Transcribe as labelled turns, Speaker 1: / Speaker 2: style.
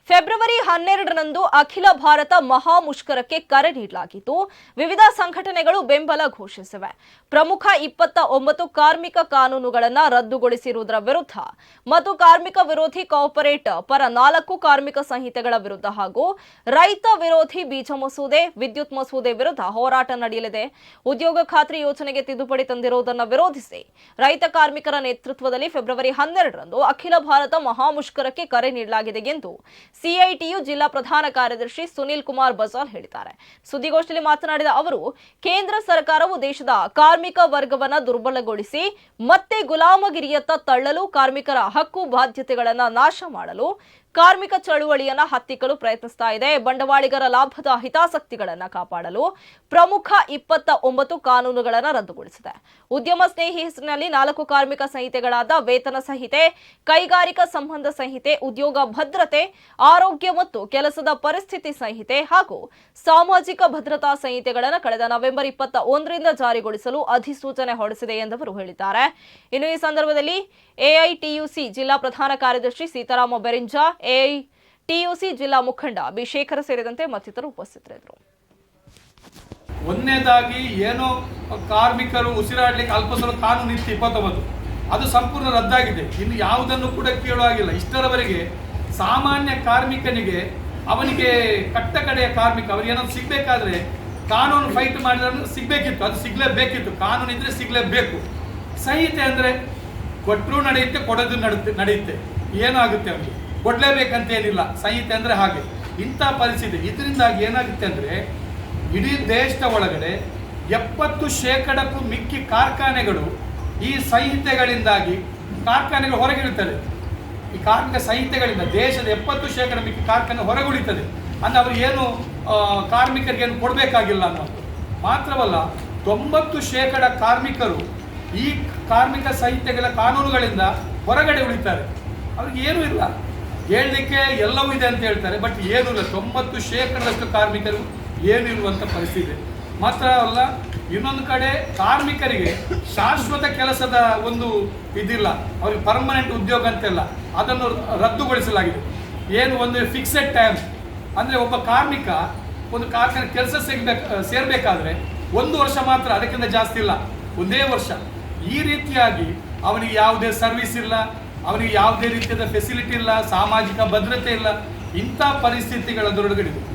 Speaker 1: February 12ರಂದು ಅಖಿಲ ಭಾರತ ಮಹಾ ಮುಷ್ಕರಕ್ಕೆ ಕರೆ ನೀಡಲಾಗಿದ್ದು ವಿವಿಧ ಸಂಘಟನೆಗಳು ಬೆಂಬಲ ಘೋಷಿಸಿವೆ. ಪ್ರಮುಖ 29 ಕಾರ್ಮಿಕ ಕಾನೂನುಗಳನ್ನು ರದ್ದುಗೊಳಿಸಿರುವುದರ ವಿರುದ್ಧ ಮತ್ತು ಕಾರ್ಮಿಕ ವಿರೋಧಿ ಕಾರ್ಪೊರೇಟ್ ಪರ 4 ಕಾರ್ಮಿಕ ಸಂಹಿತೆಗಳ ವಿರುದ್ಧ ಹಾಗೂ ರೈತ ವಿರೋಧಿ ಬೀಜ ಮಸೂದೆ, ವಿದ್ಯುತ್ ಮಸೂದೆ ವಿರುದ್ಧ ಹೋರಾಟ ನಡೆಯಲಿದೆ. ಉದ್ಯೋಗ ಖಾತ್ರಿ ಯೋಜನೆಗೆ ತಿದ್ದುಪಡಿ ತಂದಿರುವುದನ್ನು ವಿರೋಧಿಸಿ ರೈತ ಕಾರ್ಮಿಕರ ನೇತೃತ್ವದಲ್ಲಿ ಫೆಬ್ರವರಿ 12ರಂದು ಅಖಿಲ ಭಾರತ ಮಹಾ ಮುಷ್ಕರಕ್ಕೆ ಕರೆ ನೀಡಲಾಗಿದೆ ಎಂದು ಸಿಐಟಿಯು ಜಿಲ್ಲಾ ಪ್ರಧಾನ ಕಾರ್ಯದರ್ಶಿ ಸುನಿಲ್ ಕುಮಾರ್ ಬಜಾಲ್ ಹೇಳಿದ್ದಾರೆ. ಸುದ್ದಿಗೋಷ್ಠಿಯಲ್ಲಿ ಮಾತನಾಡಿದ ಅವರು, ಕೇಂದ್ರ ಸರ್ಕಾರವು ದೇಶದ ಕಾರ್ಮಿಕ ವರ್ಗವನ್ನು ದುರ್ಬಲಗೊಳಿಸಿ ಮತ್ತೆ ಗುಲಾಮಗಿರಿಯತ್ತ ತಳ್ಳಲು, ಕಾರ್ಮಿಕರ ಹಕ್ಕು ಬಾಧ್ಯತೆಗಳನ್ನು ನಾಶ ಮಾಡಲು, ಕಾರ್ಮಿಕ ಚಳುವಳಿಯನ್ನು ಹತ್ತಿಕ್ಕಲು ಪ್ರಯತ್ನಿಸ್ತಾ ಇದೆ. ಬಂಡವಾಳಿಗರ ಲಾಭದ ಹಿತಾಸಕ್ತಿಗಳನ್ನು ಕಾಪಾಡಲು ಪ್ರಮುಖ 29 ಕಾನೂನುಗಳನ್ನು ರದ್ದುಗೊಳಿಸಿದೆ. ಉದ್ಯಮ ಸ್ನೇಹಿ ಹೆಸರಿನಲ್ಲಿ 4 ಕಾರ್ಮಿಕ ಸಂಹಿತೆಗಳಾದ ವೇತನ ಸಂಹಿತೆ, ಕೈಗಾರಿಕಾ ಸಂಬಂಧ ಸಂಹಿತೆ, ಉದ್ಯೋಗ ಭದ್ರತೆ, ಆರೋಗ್ಯ ಮತ್ತು ಕೆಲಸದ ಪರಿಸ್ಥಿತಿ ಸಂಹಿತೆ ಹಾಗೂ ಸಾಮಾಜಿಕ ಭದ್ರತಾ ಸಂಹಿತೆಗಳನ್ನು ಕಳೆದ ನವೆಂಬರ್ 21ರಿಂದ ಜಾರಿಗೊಳಿಸಲು ಅಧಿಸೂಚನೆ ಹೊರಡಿಸಿದೆ ಎಂದವರು ಹೇಳಿದ್ದಾರೆ. ಇನ್ನು ಈ ಸಂದರ್ಭದಲ್ಲಿ ಎಐಟಿಯುಸಿ ಜಿಲ್ಲಾ ಪ್ರಧಾನ ಕಾರ್ಯದರ್ಶಿ ಸೀತಾರಾಮ ಬೆರಿಂಜಾ, ಎಐಟಿಯುಸಿ ಜಿಲ್ಲಾ ಮುಖಂಡ ಬಿ ಶೇಖರ್ ಸೇರಿದಂತೆ ಮತ್ತಿತರರು ಉಪಸ್ಥಿತರಿದ್ದರು.
Speaker 2: ಒಂದನೇದಾಗಿ ಏನೋ ಕಾರ್ಮಿಕರು ಉಸಿರಾಡಲಿಕ್ಕೆ ಅಲ್ಪ ಸ್ವಲ್ಪ ಕಾನೂನು ಇತ್ತು 29, ಅದು ಸಂಪೂರ್ಣ ರದ್ದಾಗಿದೆ. ಇನ್ನು ಯಾವುದನ್ನು ಕೂಡ ಕೇಳುವಾಗಿಲ್ಲ. ಇಷ್ಟರವರೆಗೆ ಸಾಮಾನ್ಯ ಕಾರ್ಮಿಕನಿಗೆ, ಅವನಿಗೆ ಕಟ್ಟ ಕಡೆಯ ಕಾರ್ಮಿಕ, ಅವರಿಗೆ ಏನಾದ್ರು ಸಿಗಬೇಕಾದ್ರೆ ಕಾನೂನು ಫೈಟ್ ಮಾಡಿದ್ರೆ ಸಿಗಬೇಕಿತ್ತು, ಅದು ಸಿಗಲೇಬೇಕಿತ್ತು. ಕಾನೂನು ಇದ್ರೆ ಸಿಗಲೇಬೇಕು. ಸಂಹಿತೆ ಅಂದರೆ ಕೊಟ್ಟರು ನಡೆಯುತ್ತೆ, ಕೊಡೋದು ನಡೆಯುತ್ತೆ. ಏನಾಗುತ್ತೆ ಅವನಿಗೆ ಕೊಡಲೇಬೇಕಂತೇನಿಲ್ಲ. ಸಂಹಿತೆ ಅಂದರೆ ಹಾಗೆ. ಇಂಥ ಪರಿಸ್ಥಿತಿ ಇದರಿಂದಾಗಿ ಏನಾಗುತ್ತೆ ಅಂದರೆ, ಇಡೀ ದೇಶದ ಒಳಗಡೆ 70% ಮಿಕ್ಕಿ ಕಾರ್ಖಾನೆಗಳು ಈ ಸಂಹಿತೆಗಳಿಂದಾಗಿ ಕಾರ್ಖಾನೆಗಳು ಹೊರಗಿಡುತ್ತದೆ. ಈ ಕಾರ್ಮಿಕ ಸಂಹಿತೆಗಳಿಂದ ದೇಶದ 70% ಮಿಕ್ಕಿ ಕಾರ್ಖಾನೆ ಹೊರಗುಳಿತದೆ. ಅಂದರೆ ಅವರು ಏನು ಕಾರ್ಮಿಕರಿಗೆ ಏನು ಕೊಡಬೇಕಾಗಿಲ್ಲ ಅನ್ನೋದು ಮಾತ್ರವಲ್ಲ, 90% ಕಾರ್ಮಿಕರು ಈ ಕಾರ್ಮಿಕ ಸಂಹಿತೆಗಳ ಕಾನೂನುಗಳಿಂದ ಹೊರಗಡೆ ಉಳಿತಾರೆ. ಅವ್ರಿಗೆ ಏನೂ ಇಲ್ಲ, ಹೇಳಲಿಕ್ಕೆ ಎಲ್ಲವೂ ಇದೆ ಅಂತ ಹೇಳ್ತಾರೆ, ಬಟ್ ಏನೂ ಇಲ್ಲ. 90% ಕಾರ್ಮಿಕರು ಏನೂ ಇರುವಂಥ ಪರಿಸ್ಥಿತಿ. ಮಾತ್ರ ಅಲ್ಲ, ಇನ್ನೊಂದು ಕಡೆ ಕಾರ್ಮಿಕರಿಗೆ ಶಾಶ್ವತ ಕೆಲಸದ ಒಂದು ಇದಿಲ್ಲ, ಅವ್ರಿಗೆ ಪರ್ಮನೆಂಟ್ ಉದ್ಯೋಗ ಅಂತೆಲ್ಲ ಅದನ್ನು ರದ್ದುಗೊಳಿಸಲಾಗಿದೆ. ಏನು ಒಂದು ಫಿಕ್ಸೆಡ್ ಟೈಮ್ ಅಂದರೆ, ಒಬ್ಬ ಕಾರ್ಮಿಕ ಒಂದು ಕಾರ್ಖಾನೆ ಕೆಲಸ ಸೇರಬೇಕಾದ್ರೆ 1 ವರ್ಷ ಮಾತ್ರ, ಅದಕ್ಕಿಂತ ಜಾಸ್ತಿ ಇಲ್ಲ, 1 ವರ್ಷ. ಈ ರೀತಿಯಾಗಿ ಅವನಿಗೆ ಯಾವುದೇ ಸರ್ವಿಸ್ ಇಲ್ಲ, ಅವನಿಗೆ ಯಾವುದೇ ರೀತಿಯಾದ ಫೆಸಿಲಿಟಿ ಇಲ್ಲ, ಸಾಮಾಜಿಕ ಭದ್ರತೆ ಇಲ್ಲ. ಇಂಥ ಪರಿಸ್ಥಿತಿಗಳದರೊಳಗಡೆ